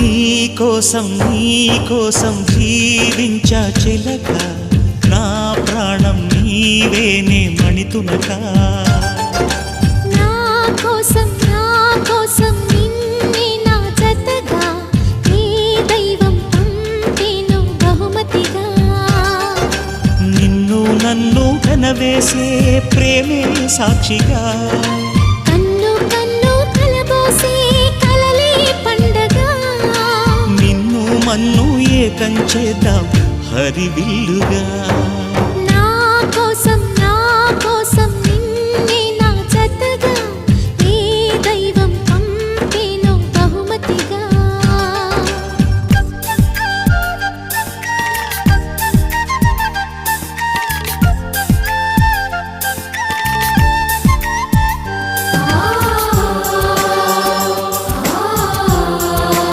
నీ కోసం జీవించా చిలక నా ప్రాణం నీవేనే మణితునక నా కోసం నిన్నే నా జతగా నీ దైవం పంపేను బహుమతిగా నిన్ను నన్ను కనవేసే ప్రేమే సాక్షిగా కన్ను కలబోసే కలలే పండగ నిన్ను మన్ను ఏకం చేద్దాం హరివిల్లుగా